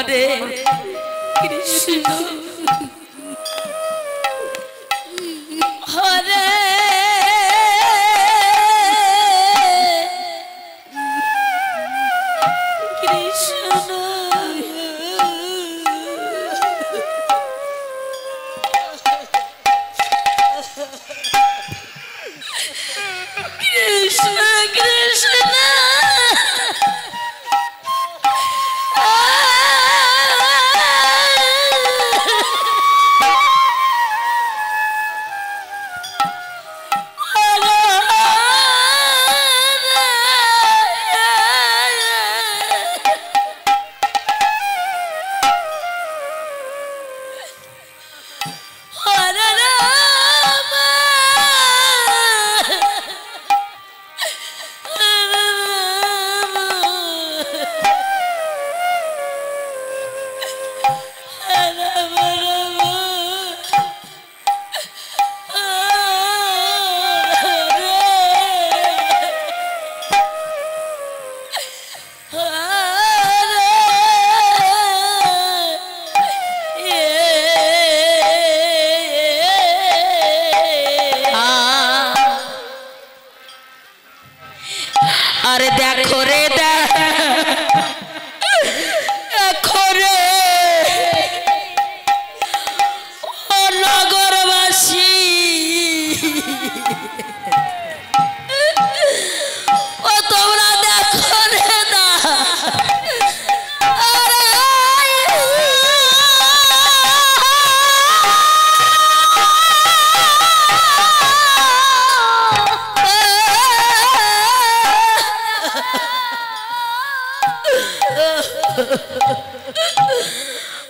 হরে কৃষ্ণ হরে কৃষ্ণ কৃষ্ণ কৃষ্ণ अरे देखो रे देखो रे ओ नगरवासी ओ तोमरा देखो रे दा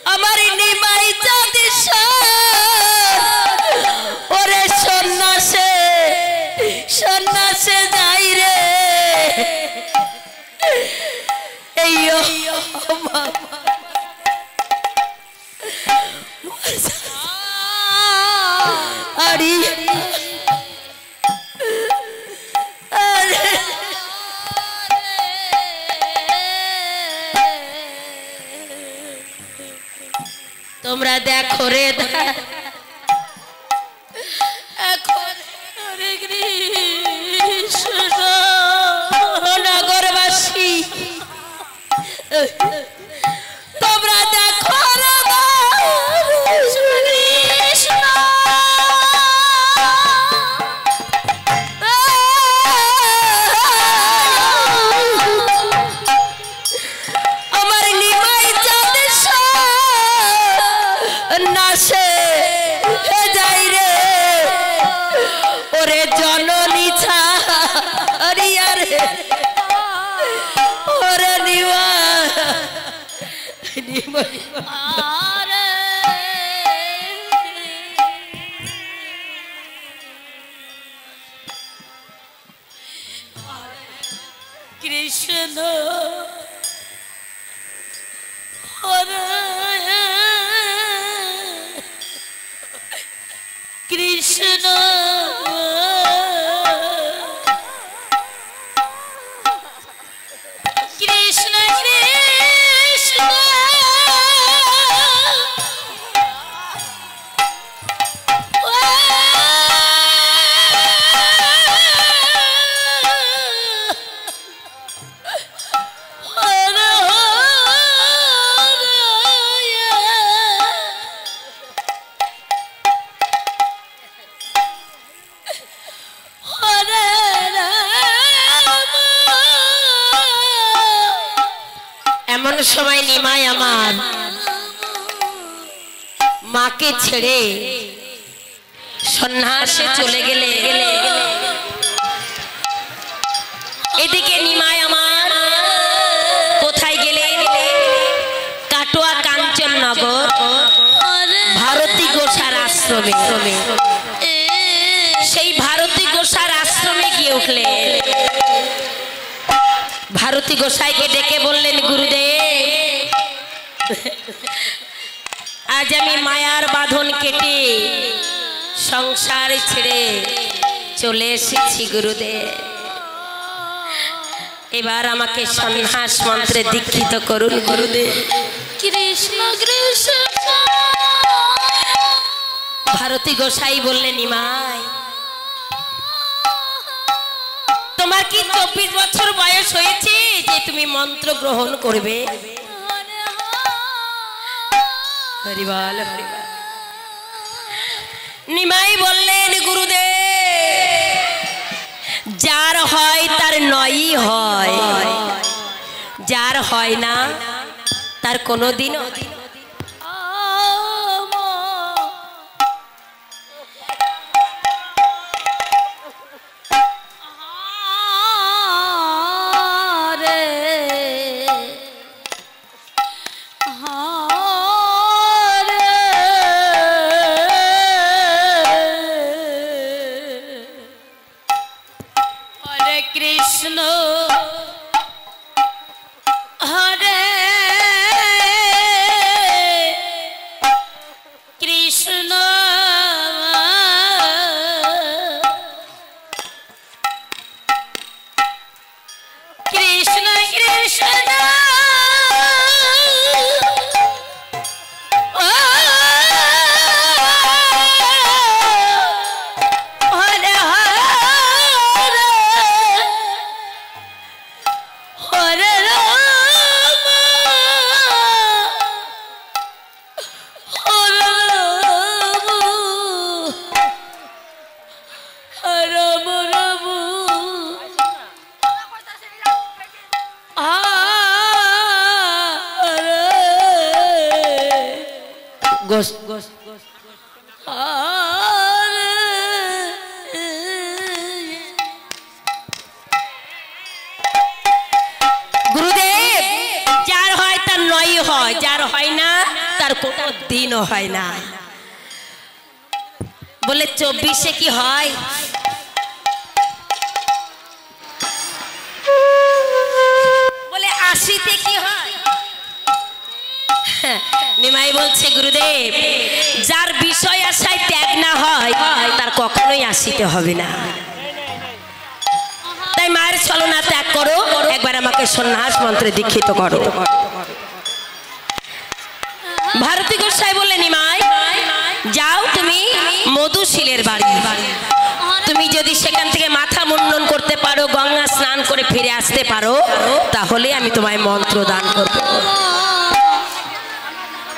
हमारी निमाई जाति ओरे सन्ना से जाई रे एयो अरे তোমরা দেখো রে হরে কৃষ্ণ নগরবাসী তোমরা দেখো রে কৃষ্ণ আমার নিমাই যাতে नाशे जाई रे ओरे जननी छा अरिया रे ओरे निवा अरे कृष्ण हरे कृष्ण कृष्ण कृष्ण समय निमाय आमार माँ के छेड़े सन्यासे चले गेले एदिके निमाय आमार कोथाय गेलेन काटुआ कांचन नगर भारती गोसार आश्रमे सेई भारती गोसार आश्रमे गिये उठलेन भारती गोसाई के डेके बोललेन गुरुदेव आज आमी मायार बाधन केटे संसार छेड़े चले एसेछि गुरुदेव এবার আমাকে সন্ন্যাস মন্ত্রে দীক্ষিত করুন গুরুদেব। কৃষ্ণ কৃষ্ণ। ভারতী গোসাই বললেন, নিমাই তোমার কি 24 বছর বয়স হয়েছে যে তুমি মন্ত্র গ্রহণ করবে? হরি বল হরি বল। নিমাই বললেন, গুরুদেব যার হয় তার নয়ই হয়, যার হয় না তার কোনোদিনও। কৃষ্ণ হরে কৃষ্ণ কৃষ্ণ কৃষ্ণ গুরুদেব যার হয় তার নয় হয়, যার হয় না তার কোনো দিনও হয় না। বলে 24-এ কি হয়? বলে 80-তে কি হয়? নিমাই বলছে, গুরুদেব যার বিষয় আশায় ত্যাগ না হয় তার কখনোই 80-তে হবে না। তাই মায়ের ছলনা ত্যাগ করো, একবার আমাকে সন্ন্যাস মন্ত্রে দীক্ষিত করো। ভারতী গোসাই বললে, নিমাই যাও তুমি মধুশীলের বাড়ি, তুমি যদি সেখান থেকে মাথা মুন্ডন করতে পারো, গঙ্গা স্নান করে ফিরে আসতে পারো, তাহলে আমি তোমায় মন্ত্র দান করব।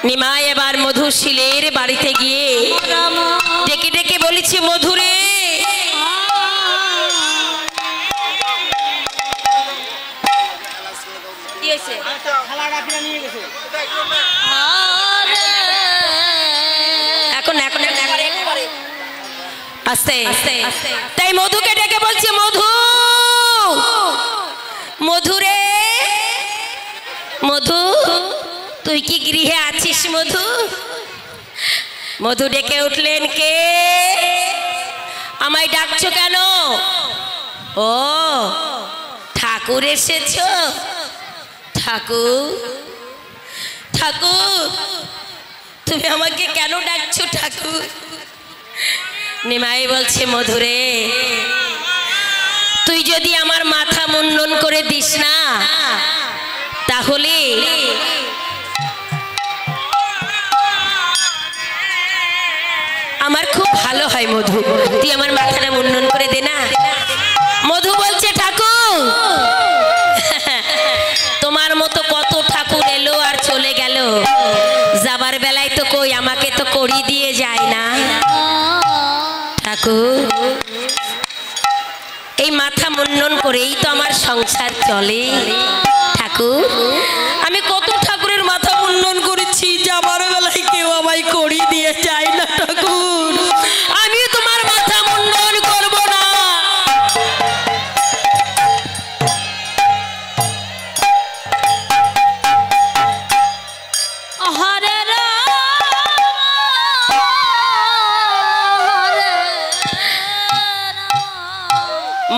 নিমাই এবার মধুশীলের বাড়িতে গিয়ে ডেকে ডেকে বলেছি, মধুরে এখন এখন আস্তে তাই মধুকে ডেকে বলছে, মধু মধুরে মধু তুই কি গৃহে আছিস? মধু মধু ডেকে উঠলেন, কে? আমায় ডাকছো কেন? ও ঠাকুর এসেছ? ঠাকুর ঠাকুর তুমি আমাকে কেন ডাকছো ঠাকুর? নিমাই বলছে, মধুরে তুই যদি আমার মাথা মুন্ডন করে দিস না তাহলে আমার খুব ভালো হয়। মধু তুই আমার মাথাটা মুন্ডন করে দে না। মধু বলছে, ঠাকুর তোমার মতো কত ঠাকুর এলো আর চলে গেল, যাবার বেলায় তো কই আমাকে তো করি দিয়ে যায় না। ঠাকুর এই মাথা মুন্ডন করেই তো আমার সংসার চলে। ঠাকুর আমি কত ঠাকুরের মাথা মুন্ডন করেছি, যাবার বেলায় কেউ আমায় করি দিয়ে যায় না। ঠাকুর আমি তোমার মাথা মুন্ডন করব না। হরে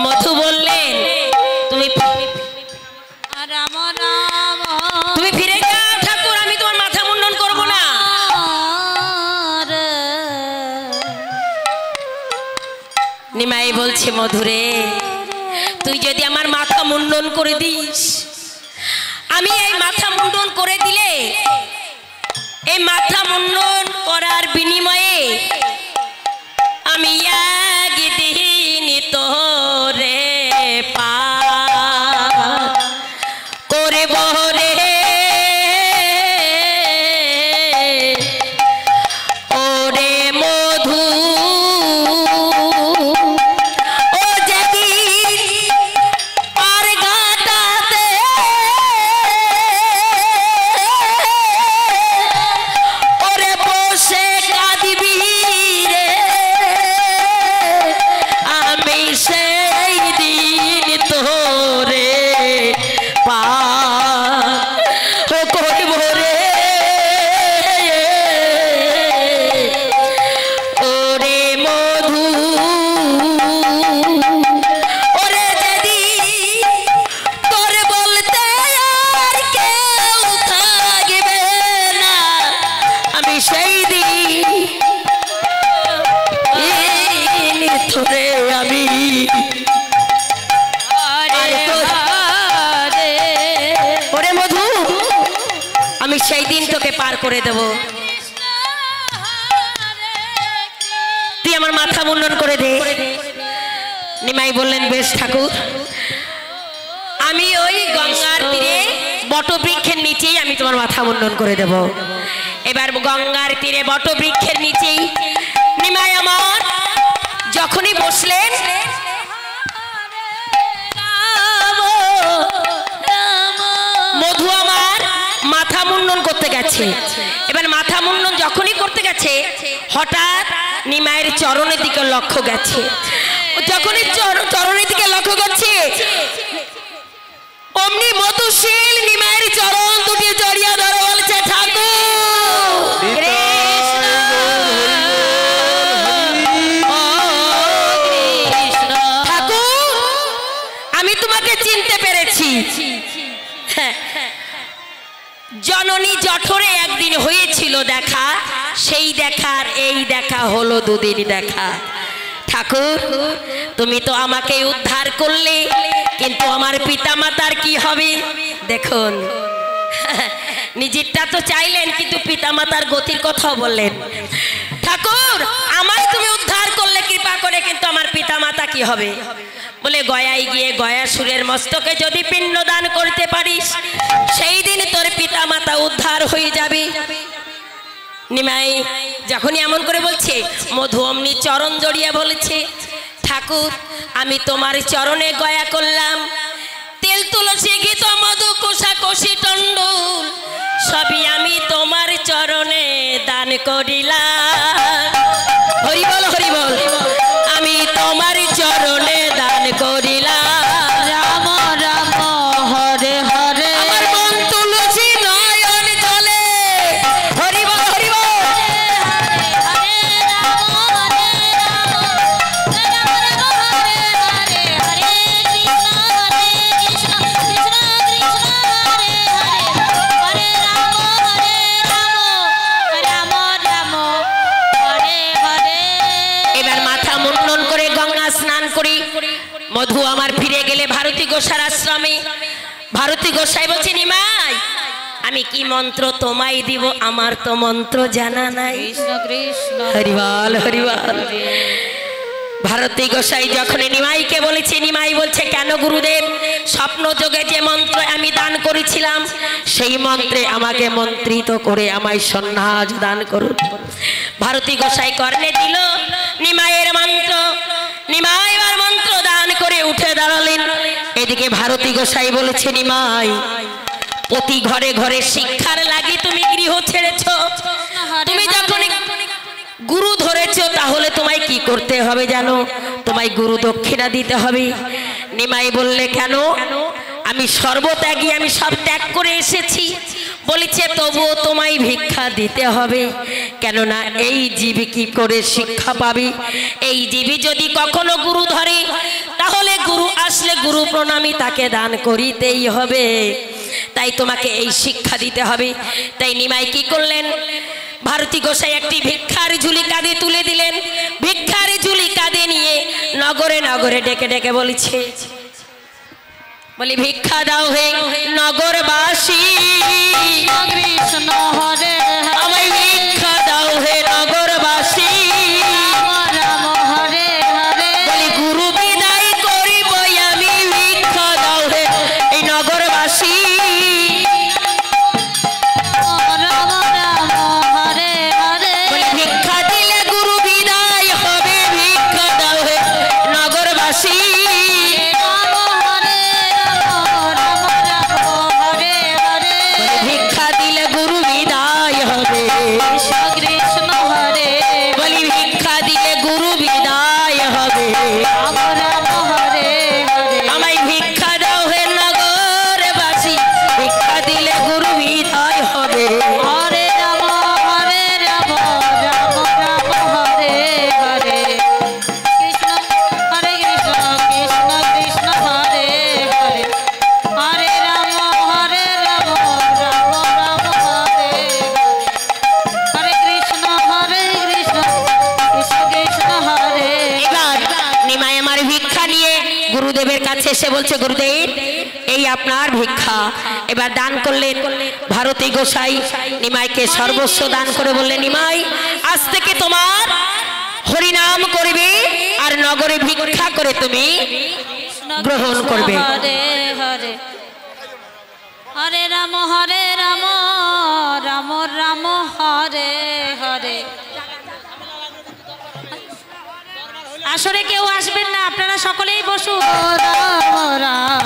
মধু বললেন, তুমি রাম রাম তুমি ফিরে যাও ঠাকুর, আমি তোমার মাথা মুন্ডন করব না। নিমাই বলছে, মধুরে তুই যদি আমার মাথা মুন্ডন করে দিস, আমি এই মাথা মুন্ডন করে দিলে এই মাথা মুন্ডন করার বিনিময়ে আমি একদিন তোরে পার করব রে। ওরে মধু ও যেদিন পার ঘাটাতে ওরে বসে কাঁদবি রে, আমি সেই দিন তোরে পার করব রে। ওরে মধু ওরে যেদিন তোর বলতে আর কেউ থাকবে না, আমি সেই দিন তোরে আমি ওরে মধু আমি সেই দিন তোকে পার করে দেব। তুই আমার মাথা মুন্ডন করে দে। নিমাই বললেন বেশ ঠাকুর, আমি ওই গঙ্গার তীরে বটবৃক্ষের নিচেই আমি তোমার মাথা মুন্ডন করে দেব। এবার গঙ্গার তীরে বটবৃক্ষের নিচেই নিমাই আমার যখনই বসলেন, মধু আমার মাথা মুন্ডন করতে গেছে। এবার মাথা মুন্ডন যখনই করতে গেছে হঠাৎ নিমাইয়ের চরণের দিকে লক্ষ্য গেছে। যখনই চরণের দিকে লক্ষ্য করছে অমনি মধুশীল নিমাইয়ের চরণ দুটি জড়িয়ে ধরে বলছে, ঠাকুর ঠাকুর আমি তোমাকে চিনতে পেরেছি। জননী জঠরে একদিন হয়েছিল দেখা, সেই দেখার এই দেখা হলো দুদিন দেখা। ঠাকুর তুমি তো আমাকে উদ্ধার করলে, কিন্তু আমার পিতামাতার কি হবে? দেখুন নিজেরটা তো চাইলেন, কিন্তু পিতামাতার গতির কথাও বললেন। ঠাকুর আমায় তুমি উদ্ধার করলে কৃপা করে, কিন্তু আমার পিতামাতা কি হবে? বলে গয়ায় গিয়ে গয়াসুরের মস্তকে যদি পিণ্ড দান করতে পারিস, সেই দিন তোর পিতামাতা উদ্ধার হয়ে যাবে। নিমাই যখনই এমন করে বলছে, মধু অমনি চরণ জড়িয়ে বলেছে, ঠাকুর আমি তোমার চরণে গয়া করলাম, তেল তুলসী গীত মধু কোষা কোষি টন্ডুল সবই আমি তোমার চরণে দান করিলাম। হরি বল হরি বল, আমি তোমার চরণে দান করিলাম। রাম রাম হরে হরে, আমার মন তুলসী নয়ন জলে। হরি বল হরি বল, মধু আমার ফিরে গেলে ভারতী গোসার আশ্রমে। ভারতী গোসাই বলছে, নিমাই আমি কি মন্ত্র তোমায় দিব, আমার তো মন্ত্র জানা নাই। হরিবল হরিবল। ভারতী গোসাই যখন নিমাইকে বলেছে, নিমাই বলছে, কেন গুরুদেব? স্বপ্ন যোগে যে মন্ত্র আমি দান করেছিলাম, সেই মন্ত্রে আমাকে মন্ত্রিত করে আমায় সন্ন্যাস দান করুন। ভারতী গোসাই কর্ণে দিল নিমাইয়ের মন্ত্র। নিমাই এবার মন্ত্র দান করে উঠে দাঁড়ালেন। এদিকে ভারতী গোসাই বলেছে, নিমাই প্রতি ঘরে ঘরে শিক্ষার লাগি তুমি গৃহ ছেড়েছ, তুমি যখন গুরু ধরেছ তাহলে তোমায় কি করতে হবে জানো? তোমায় গুরু দক্ষিণা দিতে হবে। নিমাই বললে, কেন? আমি সর্বত্যাগী, আমি সব ত্যাগ করে এসেছি। বলেছে, তবুও তোমায় ভিক্ষা দিতে হবে, কেননা এই জীবী কি করে শিক্ষা পাবে? এই জীবী যদি কখনো গুরু ধরে, তাহলে গুরু আসলে গুরু প্রণামী তাকে দান করিতেই হবে। তাই তোমাকে এই শিক্ষা দিতে হবে। তাই নিমাই কি করলেন? ভারতী গোসাই একটি ভিক্ষার ঝুলি কাঁধে তুলে দিলেন। ভিক্ষার ঝুলি কাঁধে নিয়ে নগরে নগরে ডেকে ডেকে বলছে, বলি ভিক্ষা দাও হে নগরবাসী, কৃষ্ণ হরে হরে আমায় ভিক্ষা দাও হে নগরবাসী। রাম রাম হরে হরে বলি গুরু বিদায় করিব আমি, ভিক্ষা দাও হে এই নগরবাসী। রাম রাম হরে হরে বলি ভিক্ষা দিলে গুরু বিদায় হবে, ভিক্ষা দাও হে নগরবাসী। রাম হরে রাম রাম রাম হরে হরে বলি ভিক্ষা দিলে গুরু বিদায় হবে, কৃষ্ণ কৃষ্ণ হরে বলি ভিক্ষা দিলে গুরু বিদায় হবে। রাম রাম হরে হরে আমায় ভিক্ষা দাও হে নগরবাসী, ভিক্ষা দিলে গুরু বিদায় হবে। হরে রাম রাম রাম হরে হরে কৃষ্ণ হরে কৃষ্ণ কৃষ্ণ কৃষ্ণ হরে হরে হরে রাম রাম রাম হরে হরে কৃষ্ণ কৃষ্ণ কৃষ্ণ হরে। এবার নিমাই আমার ভিক্ষা নিয়ে গুরুদেবের কাছে এসে বলছে, গুরুদেব এই আপনার ভিক্ষা। এবার দান করলেন ভারতী গোসাই, নিমাইকে সর্বস্ব দান করে বললেন, নিমাই আজ থেকে তোমার হরিনাম করবে আর নগরে ভিক্ষা করে তুমি গ্রহণ করবে। হরে হরে হরে রাম রাম রাম হরে হরে। আসরে কেউ আসবেন না, আপনারা সকলেই বসুন। রাম রাম